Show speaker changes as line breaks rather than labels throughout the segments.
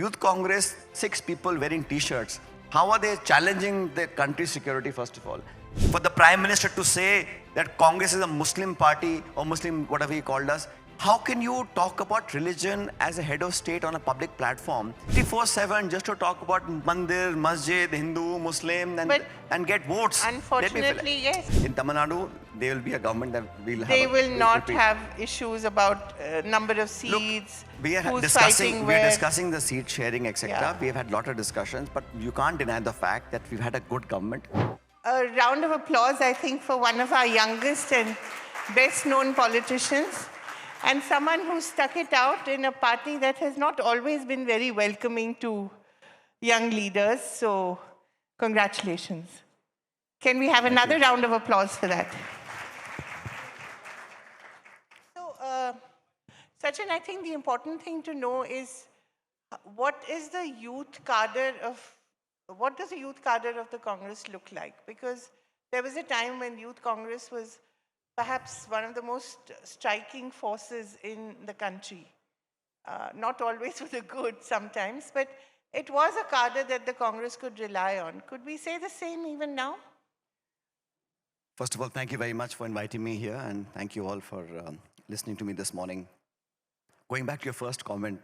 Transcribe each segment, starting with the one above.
Youth Congress, 6 people wearing t-shirts. How are they challenging the country's security, first of all? For the Prime Minister to say that Congress is a Muslim party or Muslim, whatever he called us, how can you talk about religion as a head of state on a public platform 24/7 just to talk about Mandir-Masjid, Hindu, Muslim and get votes?
Unfortunately, yes.
In Tamil Nadu, there will be a government that will have.
They will not have issues about number of seats.
Look, we are discussing the seat sharing, etc.
Yeah.
We have had a lot of discussions, but you can't deny the fact that we've had a good government.
A round of applause, I think, for one of our youngest and best-known politicians, and someone who stuck it out in a party that has not always been very welcoming to young leaders. So, congratulations. Can we have another round of applause for that? So, Sachin, I think the important thing to know is what does the youth cadre of the Congress look like? Because there was a time when Youth Congress was perhaps one of the most striking forces in the country. Not always for the good sometimes, but it was a cadre that the Congress could rely on. Could we say the same even now?
First of all, thank you very much for inviting me here, and thank you all for listening to me this morning. Going back to your first comment,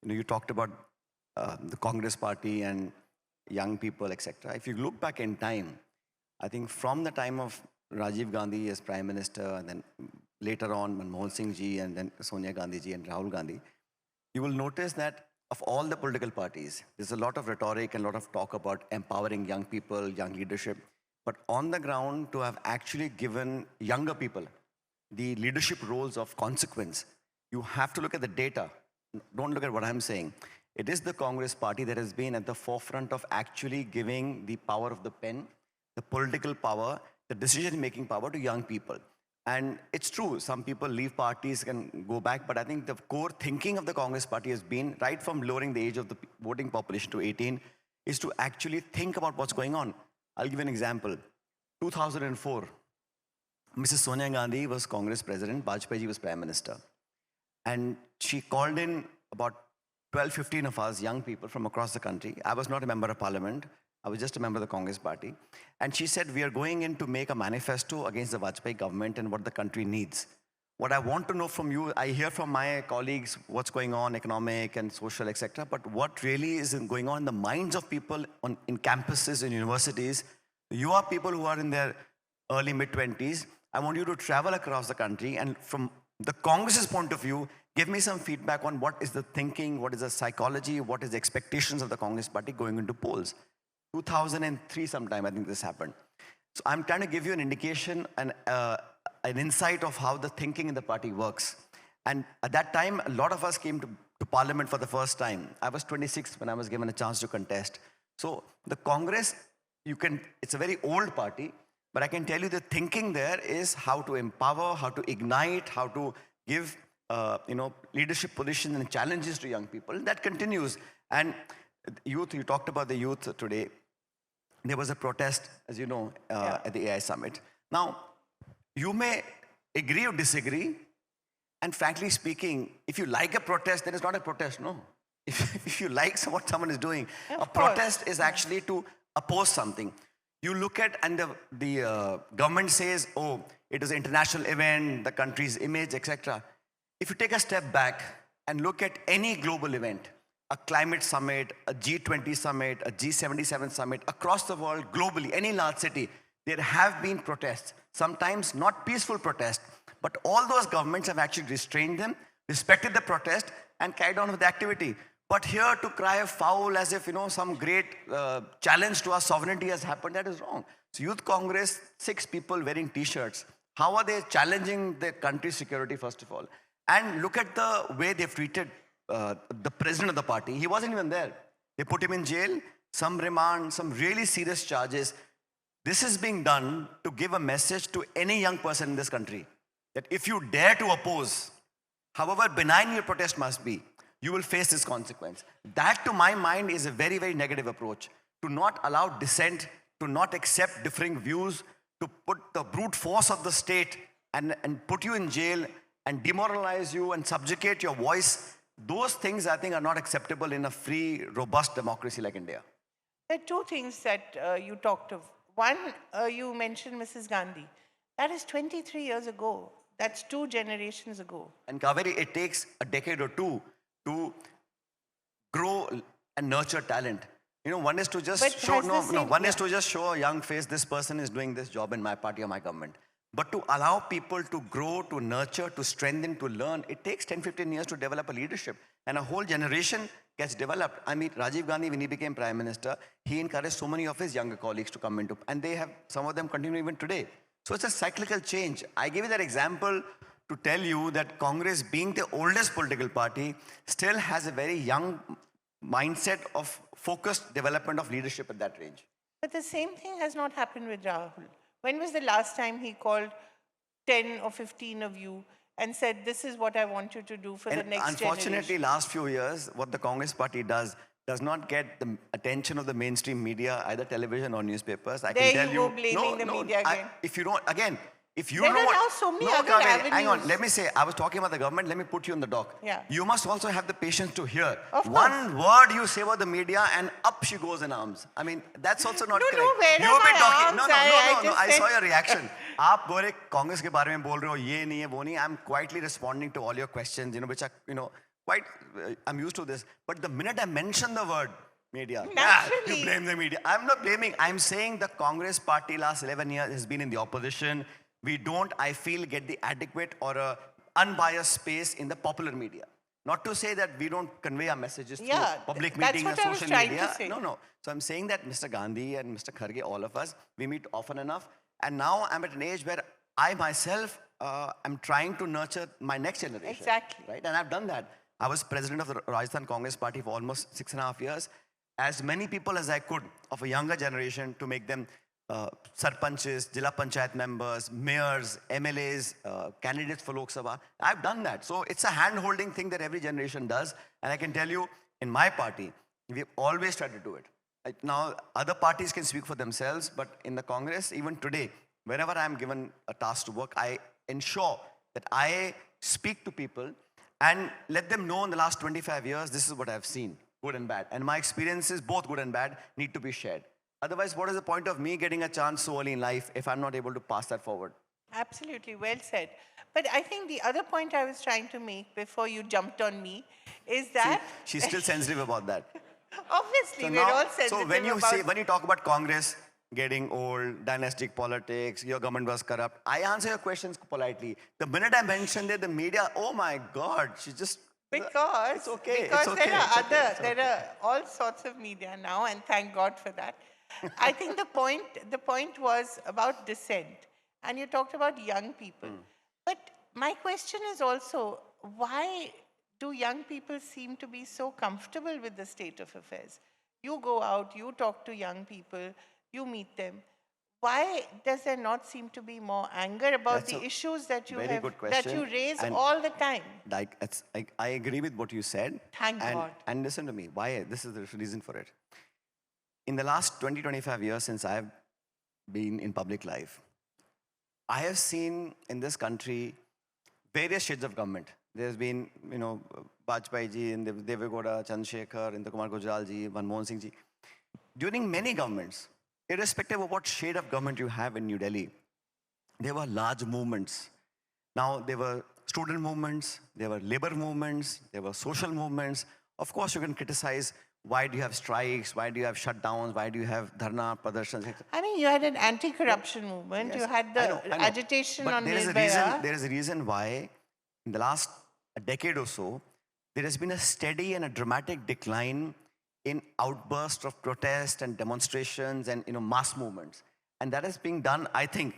you talked about the Congress party and young people, etc. If you look back in time, I think from the time of Rajiv Gandhi as Prime Minister, and then later on Manmohan Singh ji, and then Sonia Gandhi ji and Rahul Gandhi, you will notice that of all the political parties, there's a lot of rhetoric and a lot of talk about empowering young people, young leadership. But on the ground, to have actually given younger people the leadership roles of consequence, you have to look at the data. Don't look at what I'm saying. It is the Congress party that has been at the forefront of actually giving the power of the pen, the political power, the decision-making power to young people. And it's true, some people leave parties and go back, but I think the core thinking of the Congress party has been, right from lowering the age of the voting population to 18, is to actually think about what's going on. I'll give you an example. 2004, Mrs. Sonia Gandhi was Congress president, Vajpayee ji was Prime Minister. And she called in about 12, 15 of us young people from across the country. I was not a member of parliament. I was just a member of the Congress party. And she said, we are going in to make a manifesto against the Vajpayee government and what the country needs. What I want to know from you, I hear from my colleagues what's going on, economic and social, etc. But what really is going on in the minds of people in campuses and universities, you are people who are in their early, mid-20s. I want you to travel across the country and from the Congress's point of view, give me some feedback on what is the thinking, what is the psychology, what is the expectations of the Congress party going into polls. 2003 sometime, I think this happened. So I'm trying to give you an indication and an insight of how the thinking in the party works. And at that time, a lot of us came to parliament for the first time. I was 26 when I was given a chance to contest. So the Congress, it's a very old party, but I can tell you the thinking there is how to empower, how to ignite, how to give leadership positions and challenges to young people. That continues. And youth, you talked about the youth today. There was a protest, as you know, at the AI summit. Now, you may agree or disagree. And frankly speaking, if you like a protest, then it's not a protest, no. If you like what someone is doing, a protest is actually to oppose something. You look at, and the government says, oh, it is an international event, the country's image, etc. If you take a step back and look at any global event, a climate summit, a G20 summit, a G77 summit, across the world, globally, any large city, there have been protests. Sometimes not peaceful protests, but all those governments have actually restrained them, respected the protest, and carried on with the activity. But here to cry foul as if, some great challenge to our sovereignty has happened, that is wrong. So Youth Congress, 6 people wearing t-shirts. How are they challenging the country's security, first of all? And look at the way they've treated the president of the party. He wasn't even there. They put him in jail, some remand, some really serious charges. This is being done to give a message to any young person in this country that if you dare to oppose, however benign your protest must be, you will face this consequence. That, to my mind, is a very, very negative approach. To not allow dissent, to not accept differing views, to put the brute force of the state and put you in jail and demoralize you and subjugate your voice Those things, I think, are not acceptable in a free, robust democracy like India.
There are two things that you talked of. One, you mentioned Mrs. Gandhi. That is 23 years ago. That's 2 generations ago.
And Kaveri, it takes a decade or two to grow and nurture talent. One is to just
But
show,
has the same-
one is
yeah.
to just show a young face, this person is doing this job in my party or my government. But to allow people to grow, to nurture, to strengthen, to learn, it takes 10, 15 years to develop a leadership. And a whole generation gets developed. I mean, Rajiv Gandhi, when he became Prime Minister, he encouraged so many of his younger colleagues to come into, and they have, some of them continue even today. So it's a cyclical change. I gave you that example to tell you that Congress, being the oldest political party, still has a very young mindset of focused development of leadership at that range.
But the same thing has not happened with Rahul. When was the last time he called 10 or 15 of you and said, this is what I want you to do for the
And
next
unfortunately,
generation?
last few years, what the Congress party does not get the attention of the mainstream media, either television or newspapers. I
There
can tell
you
you.
go, blaming the media again.
If you don't, again, if you
There
know
are
what.
now so many
no,
other
Kaveri, hang on.
avenues.
Let me say, I was talking about the government. Let me put you on the dock.
Yeah.
You must also have the patience to hear.
Of
One word you say about the media, and up she goes in arms. I mean, that's also not
No,
correct.
no, where
You've
are
been
my
talking.
arms?
No.
just
I saw
said-
your reaction. आप बोले कांग्रेस के बारे में बोल रहे हो, ये नहीं है, वो नहीं. I'm quietly responding to all your questions, which are, quite. I'm used to this. But the minute I mention the word media,
Naturally.
you blame the media. I'm not blaming. I'm saying the Congress party last 11 years has been in the opposition. We don't, I feel, get the adequate or unbiased space in the popular media. Not to say that we don't convey our messages through
Yeah,
public
that's
meetings and
what I was
social
trying to
media.
say.
No. So I'm saying that Mr. Gandhi and Mr. Kharge, all of us, we meet often enough. And now I'm at an age where I myself am trying to nurture my next generation.
Exactly.
Right? And I've done that. I was president of the Rajasthan Congress Party for almost 6.5 years. As many people as I could of a younger generation to make them sarpanches, Jila Panchayat members, mayors, MLAs, candidates for Lok Sabha. I've done that. So it's a hand-holding thing that every generation does. And I can tell you, in my party, we've always tried to do it. Now, other parties can speak for themselves, but in the Congress, even today, whenever I'm given a task to work, I ensure that I speak to people and let them know in the last 25 years, this is what I've seen, good and bad. And my experiences, both good and bad, need to be shared. Otherwise, what is the point of me getting a chance so early in life if I'm not able to pass that forward?
Absolutely, well said. But I think the other point I was trying to make before you jumped on me is that
She's still sensitive about that.
obviously
So
we're
now,
all sensitive
when you
about
when you talk about Congress getting old, dynastic politics, your government was corrupt, I answer your questions politely. The minute I mention it, the media, oh my God, she just.
because
It's okay,
because
it's okay,
there are
it's okay,
other
it's
there are all sorts of media now, and thank God for that. I think the point was about dissent, and you talked about young people. But my question is also, why do young people seem to be so comfortable with the state of affairs? You go out, you talk to young people, you meet them. Why does there not seem to be more anger about
That's
the
a
issues that you
very good
that you
question,
raise
and
all the time?
Like, I agree with what you said.
Thank
and,
God.
And listen to me, why? This is the reason for it. In the last 20, 25 years since I've been in public life, I have seen in this country various shades of government. There's been, Vajpayee ji, and Devegowda, Chandrasekhar, Indrakumar Gujral ji, Manmohan Singh ji. During many governments, irrespective of what shade of government you have in New Delhi, there were large movements. Now, there were student movements, there were labor movements, there were social movements. Of course, you can criticize why do you have strikes, why do you have shutdowns, why do you have dharna, pradarshans, etc.
I mean, you had an anti-corruption movement. You
Yes,
had
I
the
know.
agitation
But
on
there is a
Nirbhaya.
there is a reason why in the last decade or so, there has been a steady and a dramatic decline in outbursts of protest and demonstrations and mass movements. And that is being done, I think,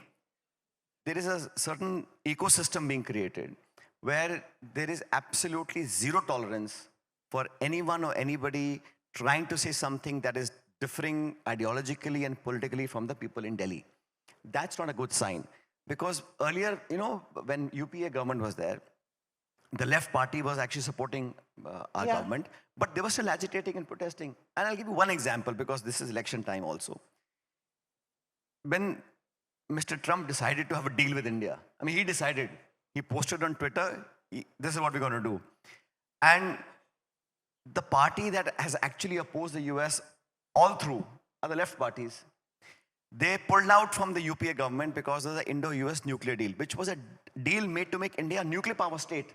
there is a certain ecosystem being created where there is absolutely zero tolerance for anyone or anybody trying to say something that is differing ideologically and politically from the people in Delhi. That's not a good sign. Because earlier, when UPA government was there, the left party was actually supporting our
Yeah.
government, but they were still agitating and protesting. And I'll give you one example because this is election time also. When Mr. Trump decided to have a deal with India, I mean, he decided, he posted on Twitter, this is what we're going to do. And the party that has actually opposed the US all through are the left parties. They pulled out from the UPA government because of the Indo-US nuclear deal, which was a deal made to make India a nuclear power state.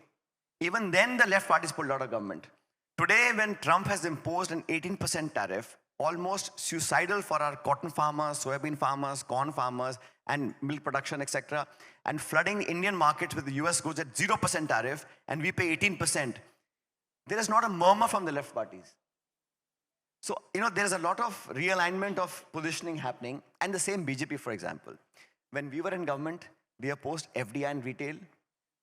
Even then, the left parties pulled out of government. Today, when Trump has imposed an 18% tariff, almost suicidal for our cotton farmers, soybean farmers, corn farmers, and milk production, etc., and flooding the Indian markets with the US goods at 0% tariff, and we pay 18%, there is not a murmur from the left parties. So, there is a lot of realignment of positioning happening, and the same BJP, for example. When we were in government, we opposed FDI in retail,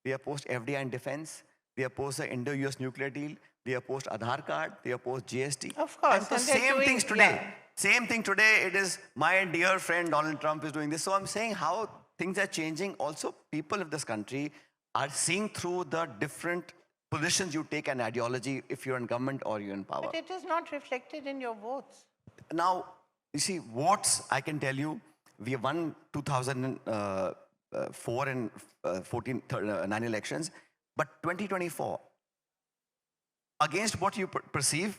we opposed FDI in defense, we opposed the Indo-US nuclear deal, we opposed Aadhaar card, we opposed GST.
Of course.
And the same things today. Yeah. Same thing today, it is my dear friend Donald Trump is doing this. So I'm saying how things are changing. Also, people of this country are seeing through the different positions you take and ideology if you're in government or you're in power.
But it is not reflected in your votes.
Now, you see, votes, I can tell you, we have won 2004 and 14, 9 elections, but 2024, against what you perceive,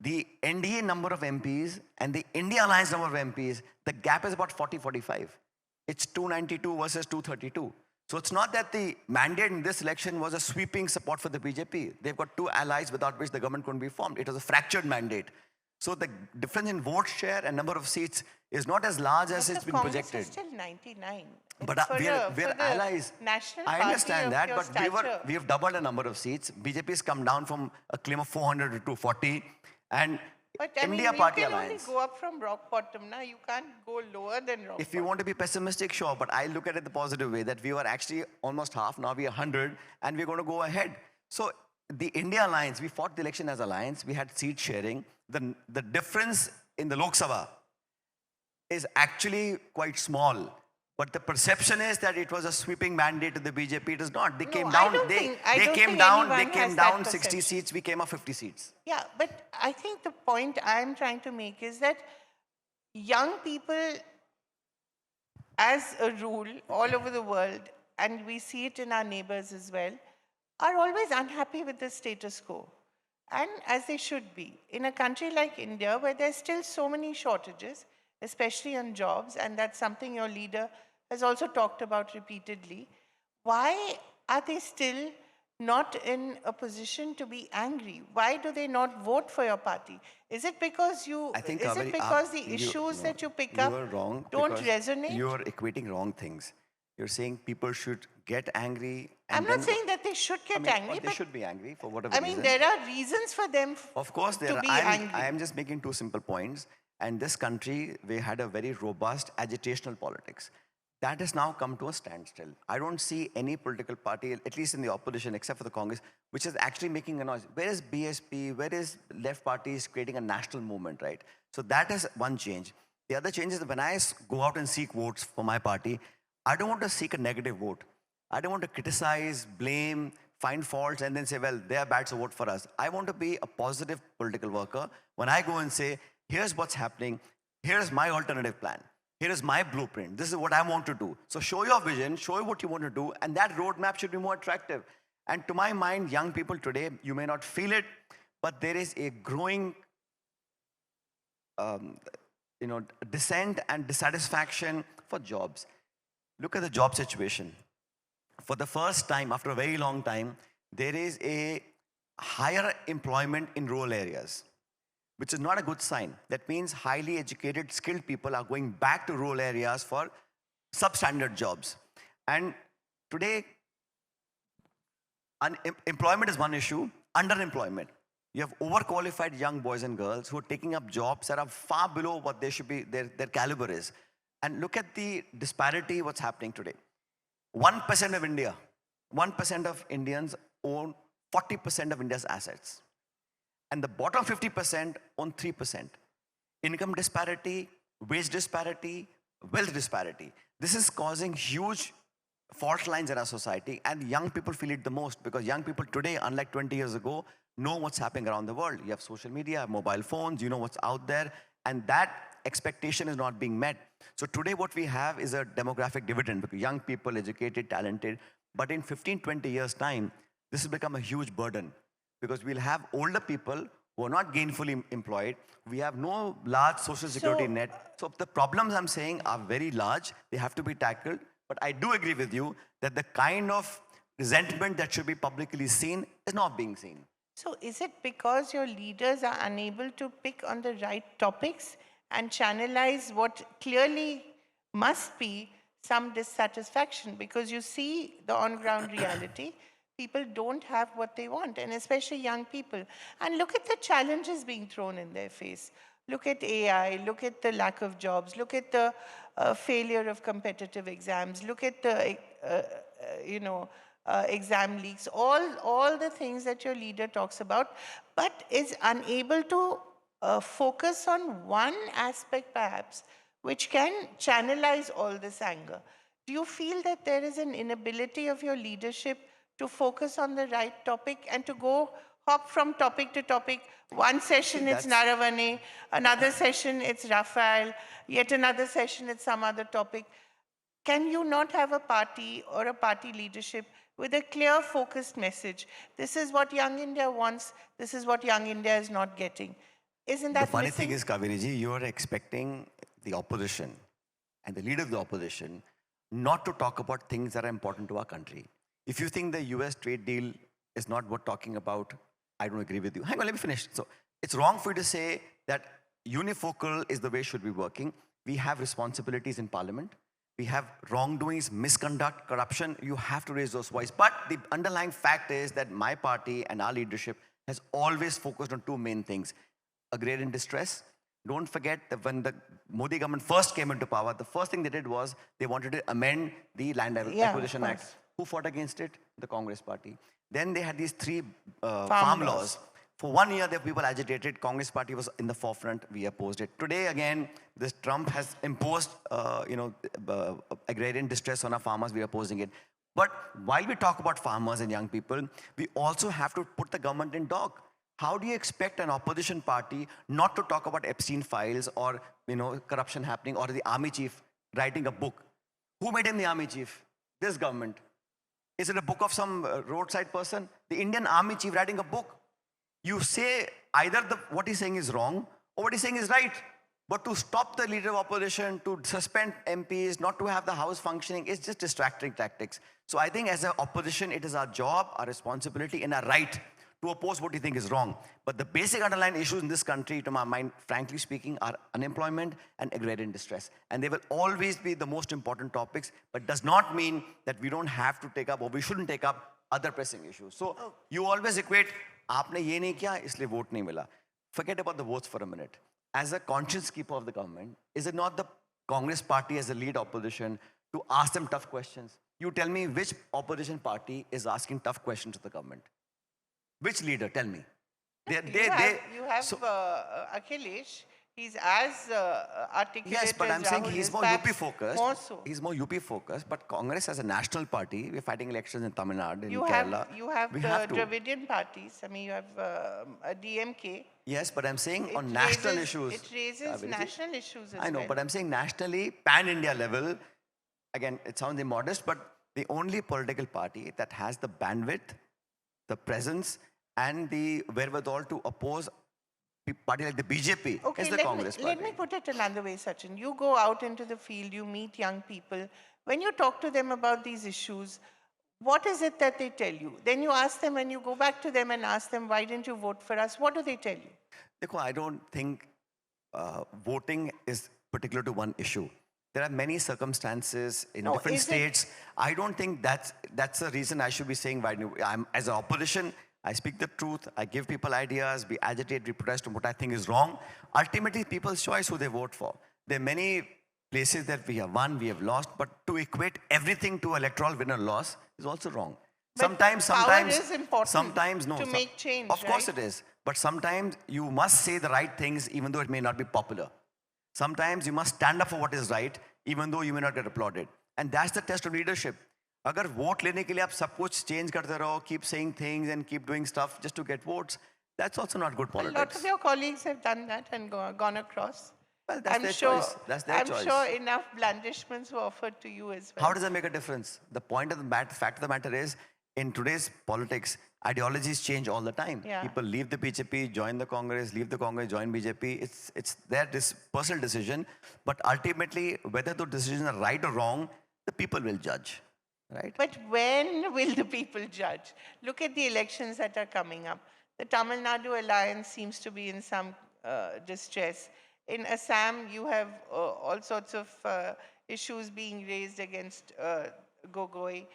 the NDA number of MPs and the India Alliance number of MPs, the gap is about 40-45. It's 292 versus 232. So it's not that the mandate in this election was a sweeping support for the BJP. They've got two allies without which the government couldn't be formed. It was a fractured mandate. So the difference in vote share and number of seats is not as large as it's been projected.
Is still 99.
But we're allies. I understand that, but we have doubled the number of seats. BJP has come down from a claim of 400 to 240. And
but
India Party
you can
Alliance.
only go up from rock bottom now. You can't go lower than rock bottom.
If you want to be pessimistic, sure, but I look at it the positive way that we were actually almost half, now we are 100, and we're going to go ahead. So the India Alliance, we fought the election as alliance, we had seat sharing. The difference in the Lok Sabha is actually quite small. But the perception is that it was a sweeping mandate to the BJP. It is not. They came down. They came down 60 seats. We came up 50 seats.
Yeah, but I think the point I'm trying to make is that young people, as a rule, all over the world, and we see it in our neighbors as well, are always unhappy with the status quo. And as they should be. In a country like India, where there's still so many shortages, especially on jobs, and that's something your leader has also talked about repeatedly, why are they still not in a position to be angry? Why do they not vote for your party? Is it because the issues that you pick up don't resonate?
You're equating wrong things. You're saying people should get angry.
I'm not saying that they should get angry.
They should be angry for whatever reason.
There are reasons for them
of course,
to be angry.
I am just making two simple points. And this country, we had a very robust agitational politics. That has now come to a standstill. I don't see any political party, at least in the opposition, except for the Congress, which is actually making a noise. Where is BSP? Where is left parties creating a national movement, right? So that is one change. The other change is that when I go out and seek votes for my party, I don't want to seek a negative vote. I don't want to criticize, blame, find faults, and then say, well, they are bad, so vote for us. I want to be a positive political worker. When I go and say, here's what's happening, here's my alternative plan. Here is my blueprint. This is what I want to do. So show your vision, show what you want to do, and that roadmap should be more attractive. And to my mind, young people today, you may not feel it, but there is a growing dissent and dissatisfaction for jobs. Look at the job situation. For the first time, after a very long time, there is a higher employment in rural areas, which is not a good sign. That means highly educated, skilled people are going back to rural areas for substandard jobs. And today, employment is one issue, underemployment. You have overqualified young boys and girls who are taking up jobs that are far below what they should be, their caliber is. And look at the disparity, what's happening today. 1% of India, 1% of Indians own 40% of India's assets. And the bottom 50% own 3%. Income disparity, wage disparity, wealth disparity. This is causing huge fault lines in our society, and young people feel it the most because young people today, unlike 20 years ago, know what's happening around the world. You have social media, mobile phones, you know what's out there, and that expectation is not being met. So today what we have is a demographic dividend because young people, educated, talented, but in 15, 20 years' time, this will become a huge burden. because we'll have older people who are not gainfully employed. We have no large social security
So,
net. So the problems I'm saying are very large. They have to be tackled. But I do agree with you that the kind of resentment that should be publicly seen is not being seen.
so is it because your leaders are unable to pick on the right topics and channelize what clearly must be some dissatisfaction? Because you see the on ground reality, people don't have what they want, and especially young people. And look at the challenges being thrown in their face. Look at AI, look at the lack of jobs, look at the failure of competitive exams, look at the, you know, exam leaks, all the things that your leader talks about, but is unable to focus on one aspect perhaps, which can channelize all this anger. Do you feel that there is an inability of your leadership to focus on the right topic and to go hop from topic to topic? One session it's
That's
Naravane, another session it's Rafael, yet another session it's some other topic. Can you not have a party or a party leadership with a clear, focused message? This is what Young India wants. This is what Young India is not getting. Isn't
the
that
funny thing
missing?
is, Kaveri ji, you are expecting the opposition and the leader of the opposition not to talk about things that are important to our country. If you think the US trade deal is not worth talking about, I don't agree with you. Hang on, let me finish. So it's wrong for you to say that unifocal is the way it should be working. We have responsibilities in parliament. We have wrongdoings, misconduct, corruption. You have to raise those voices. But the underlying fact is that my party and our leadership has always focused on two main things: agrarian distress. Don't forget that when the Modi government first came into power, the first thing they did was they wanted to amend the Land
Yeah,
Acquisition
of
Act.
course.
Who fought against it? The Congress party. Then they had these three
Farm
farm
laws.
laws. For 1 year, the people agitated. Congress party was in the forefront. We opposed it. Today, again, this Trump has imposed, agrarian distress on our farmers. We are opposing it. But while we talk about farmers and young people, we also have to put the government in dock. How do you expect an opposition party not to talk about Epstein files or corruption happening, or the army chief writing a book? Who made him the army chief? This government. Is it a book of some roadside person? The Indian army chief writing a book. You say either what he's saying is wrong or what he's saying is right. But to stop the leader of opposition, to suspend MPs, not to have the house functioning, is just distracting tactics. So I think as an opposition, it is our job, our responsibility, and our right to oppose what you think is wrong. But the basic underlying issues in this country, to my mind, frankly speaking, are unemployment and agrarian distress. And they will always be the most important topics, but does not mean that we don't have to take up, or we shouldn't take up, other pressing issues. So you always equate, आपने ये नहीं किया, इसलिए vote नहीं मिला. Forget about the votes for a minute. As a conscience keeper of the government, is it not the Congress party as a lead opposition to ask them tough questions? You tell me which opposition party is asking tough questions to the government. Which leader? Tell me.
You have Akhilesh. He's as articulate
Yes, but
as
I'm saying
Rahul
he's
is,
more
perhaps
UP focused.
More so.
He's more UP focused. But Congress as a national party, we're fighting elections in Tamil Nadu, in
You
Kerala.
have
We
the
have to.
Dravidian parties. I mean, you have a DMK.
Yes, but I'm saying
It
on national
raises-
issues.
It raises
Kaveri ji,
national issues as
I know,
well.
but I'm saying nationally, pan-India level, again, it sounds immodest, but the only political party that has the bandwidth, the presence, and the wherewithal to oppose a party like the BJP
Okay,
is the Congress
let
party.
me put it another way, Sachin. You go out into the field, you meet young people. When you talk to them about these issues, what is it that they tell you? Then you ask them, when you go back to them and ask them, why didn't you vote for us? What do they tell you?
Dekho, I don't think voting is particular to one issue. There are many circumstances in
No,
different
is it-
states. I don't think that's the reason I should be saying why. I'm as an opposition. I speak the truth. I give people ideas. We agitate, we protest on what I think is wrong. Ultimately, people's choice who they vote for. There are many places that we have won, we have lost, but to equate everything to electoral win or loss is also wrong.
But
Sometimes,
power is important
sometimes no.
to make change,
Of course
right?
it is. But sometimes you must say the right things even though it may not be popular. Sometimes you must stand up for what is right even though you may not get applauded. And that's the test of leadership. अगर vote लेने के लिए आप सब कुछ change करते रहो, keep saying things and keep doing stuff just to get votes, that's also not good
A lot
politics.
of your colleagues have done that and gone across.
Well, that's
I'm
their
sure,
choice. That's their
I'm
choice.
sure enough blandishments were offered to you as well.
How does that make a difference? The point of the fact of the matter is, in today's politics, ideologies change all the time.
Yeah.
People leave the BJP, join the Congress, leave the Congress, join BJP. It's their personal decision. But ultimately, whether the decisions are right or wrong, the people will judge, right?
But when will the people judge? Look at the elections that are coming up. The Tamil Nadu alliance seems to be in some distress. In Assam, you have all sorts of issues being raised against Gogoi.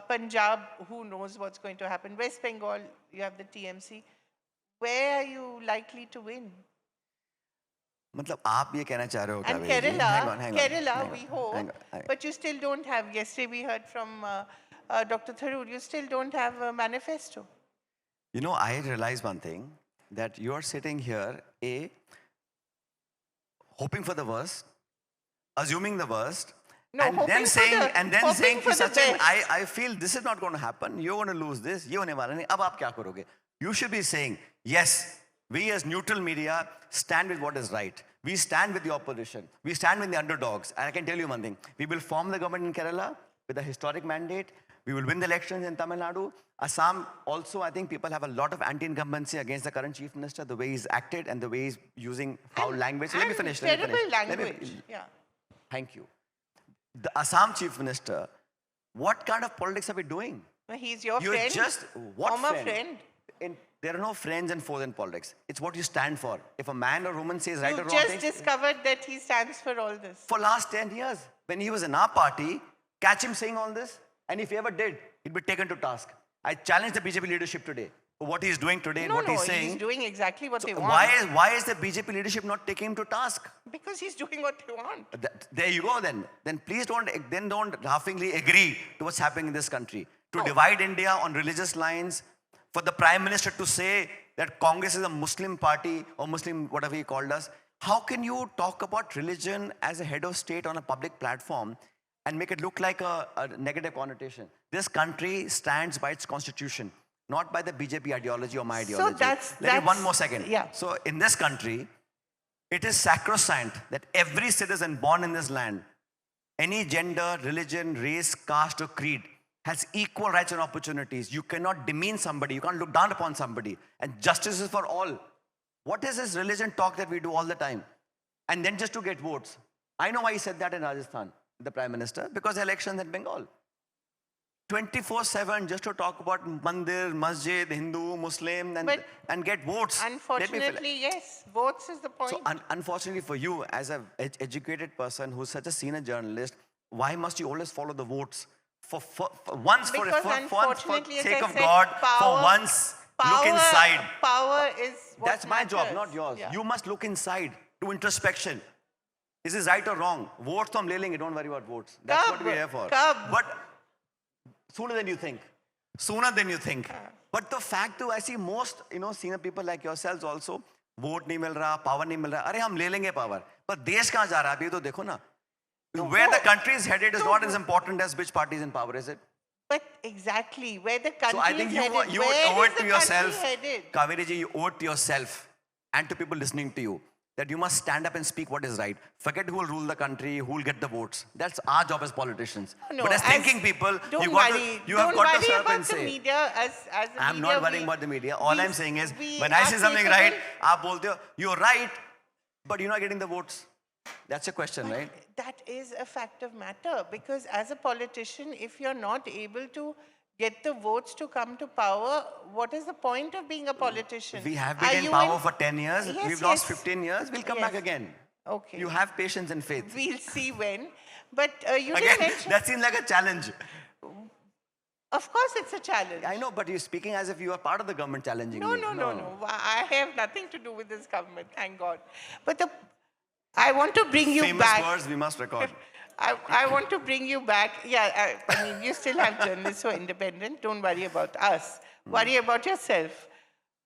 Punjab, who knows what's going to happen. West Bengal, you have the TMC. Where are you likely to win?
मतलब आप ये कहना चाह रहे हो
And
Kaveri ji?
Kerala, we hope. But you still don't have, yesterday we heard from Dr. Tharoor, you still don't have a manifesto.
You know, I realize one thing, that you're sitting here, hoping for the worst, assuming the worst,
No,
and
hoping
then
for
saying,
the-
and then
hoping
saying,
for
कि
the
Sachin,
best."
I feel this is not going to happen. You're going to lose this. ये होने वाला नहीं. अब आप क्या करोगे? You should be saying, yes, we as neutral media stand with what is right. We stand with the opposition. We stand with the underdogs. And I can tell you one thing. We will form the government in Kerala with a historic mandate. We will win the elections in Tamil Nadu. Assam also, I think people have a lot of anti-incumbency against the current chief minister, the way he's acted and the way he's using foul language. Let me
And
finish.
terrible
Let me
language. Yeah.
Thank you. The Assam chief minister, what kind of politics are we doing?
Well, he's your
You're
friend.
just, what
Former
friend? There are no friends and foes in politics. It's what you stand for. If a man or woman says right or
You've
wrong
just
things,
discovered that he stands for all this.
for last 10 years, when he was in our party, catch him saying all this, and if he ever did, he'd be taken to task. I challenge the BJP leadership today for what he's doing today and
No,
what
no,
he's saying.
he's doing exactly what they want.
Why is the BJP leadership not taking him to task?
Because he's doing what they want.
There you go then. Then please don't laughingly agree to what's happening in this country. To divide India on religious lines, for the Prime Minister to say that Congress is a Muslim party or Muslim, whatever he called us. How can you talk about religion as a head of state on a public platform and make it look like a negative connotation? This country stands by its constitution, not by the BJP ideology or my ideology. Let me one more second.
Yeah.
So in this country, it is sacrosanct that every citizen born in this land, any gender, religion, race, caste or creed, has equal rights and opportunities. You cannot demean somebody. You can't look down upon somebody. And justice is for all. What is this religion talk that we do all the time? And then just to get votes. I know why he said that in Rajasthan, the Prime Minister, because elections in Bengal. 24/7 just to talk about Mandir-Masjid, Hindu, Muslim, and get votes.
Unfortunately, yes. Votes is the point.
So unfortunately for you, as an educated person who's such a senior journalist, why must you always follow the votes? For once, for sake of God, for once, look inside.
Power is what
That's my job,
matters.
not yours.
Yeah.
You must look inside, do introspection. Is this right or wrong? Votes to hum le lenge, don't worry about votes. That's what we're here for. But sooner than you think. Sooner than you think. But the fact too, I see most, senior people like yourselves also, vote nahi mil raha, power nahi mil raha. Arey hum le lenge power. But desh kahan ja raha? Abhi to dekho na. Where the country is headed is not as important as which party is in power, is it?
But exactly, where the country
So I think
is
you
headed.
owe it to yourself,
headed?
Kaveri ji, you owe it to yourself and to people listening to you that you must stand up and speak what is right. Forget who will rule the country, who will get the votes. That's our job as politicians.
No,
but as thinking people, you have got to stand up and say.
Media as
I'm not worrying about the media. All I'm saying is, when I
are
say something
capable-
right, aap bolte ho, you're right, but you're not getting the votes. That's a question, right?
That is a fact of matter, because as a politician, if you're not able to get the votes to come to power, what is the point of being a politician?
We have
Are
been in
you
power for 10 years.
Yes,
We've lost
yes.
15 years. We'll come
Yes.
back again.
Okay.
You have patience and faith.
We'll see when. But you did
Again,
mention...
that seems like a challenge.
Of course it's a challenge.
I know, but you're speaking as if you are part of the government challenging
No,
me.
no. I have nothing to do with this government, thank God. But I want to bring you
Famous
back.
words we must record.
I want to bring you back. Yeah, I mean, you still have journalists who are independent. Don't worry about us. Worry about yourself.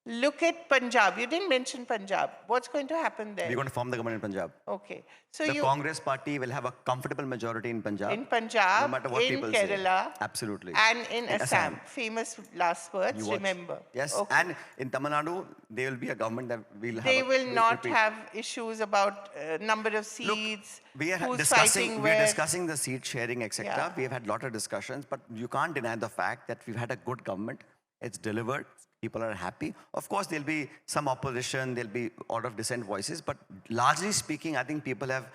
look at Punjab. You didn't mention Punjab. What's going to happen there?
We're going to form the government in Punjab.
Okay. So
The
you
Congress party will have a comfortable majority in Punjab.
in Punjab,
no matter what
in
people
Kerala,
say. Absolutely.
and in Assam. Famous last words,
You watch.
remember.
Yes,
Okay.
and in Tamil Nadu, there will be a government that will have.
They will not
repeat.
have issues about number of
Look,
seats,
we are
who's
discussing.
fighting
We are
where.
discussing the seat sharing, etc.
Yeah.
We have had a lot of discussions, but you can't deny the fact that we've had a good government. It's delivered. People are happy. Of course, there'll be some opposition. There'll be a lot of dissent voices, but largely speaking, I think people have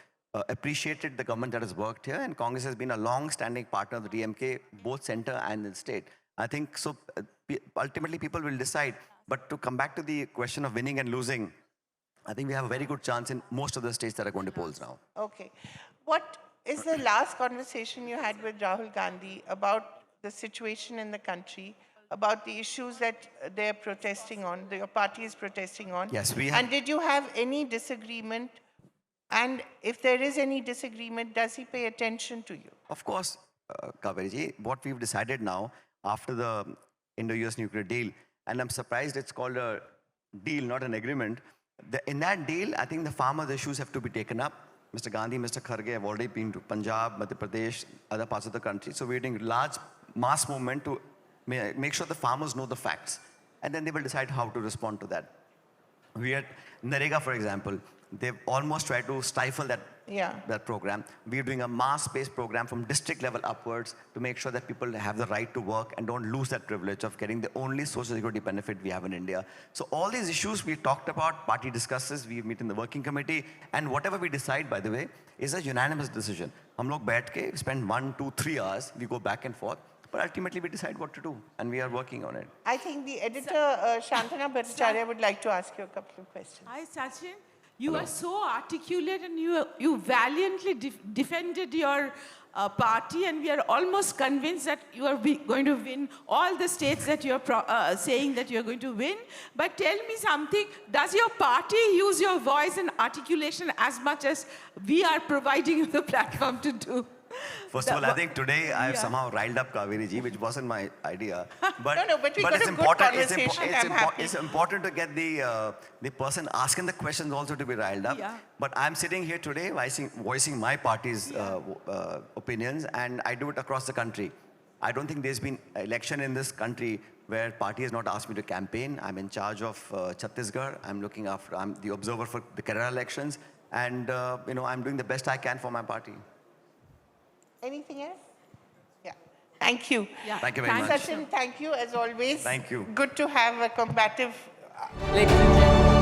appreciated the government that has worked here, and Congress has been a long-standing partner of the DMK, both center and in state. I think so. Ultimately, people will decide. But to come back to the question of winning and losing, I think we have a very good chance in most of the states that are going to polls now.
Okay. What is the last conversation you had with Rahul Gandhi about the situation in the country, about the issues that they're protesting on, your party is protesting on?
Yes, we have.
And did you have any disagreement? And if there is any disagreement, does he pay attention to you?
Of course, Kaveri ji, what we've decided now after the Indo-US nuclear deal, and I'm surprised it's called a deal, not an agreement. In that deal, I think the farmers' issues have to be taken up. Mr. Gandhi, Mr. Kharge have already been to Punjab, Madhya Pradesh, other parts of the country. So we're doing large mass movement to make sure the farmers know the facts. And then they will decide how to respond to that. We had Narega, for example. They've almost tried to stifle that program. We're doing a mass-based program from district level upwards to make sure that people have the right to work and don't lose that privilege of getting the only social security benefit we have in India. So all these issues we talked about, party discusses, we meet in the working committee, and whatever we decide, by the way, is a unanimous decision. Hum log baith ke spend 1, 2, 3 hours, we go back and forth, but ultimately we decide what to do, and we are working on it.
I think the editor, Shantana Bhattacharya, would like to ask you a couple of questions.
Hi, Sachin. You are so articulate and you valiantly defended your party, and we are almost convinced that you are going to win all the states that you are saying that you are going to win. But tell me something, does your party use your voice and articulation as much as we are providing you the platform to do?
First of all, I think today I have somehow riled up Kaveri ji, which wasn't my idea. But,
No, but we got
it's
a good
important.
conversation, I'm happy.
It's important to get the person asking the questions also to be riled up.
Yeah.
But I'm sitting here today voicing my party's opinions, and I do it across the country. I don't think there's been an election in this country where party has not asked me to campaign. I'm in charge of Chhattisgarh. I'm the observer for the Kerala elections, and I'm doing the best I can for my party.
Anything else? Yeah. Thank you.
Yeah.
Thank you very much.
Sachin, thank you as always.
Thank you.
Good to have a combative
Ladies and gentlemen.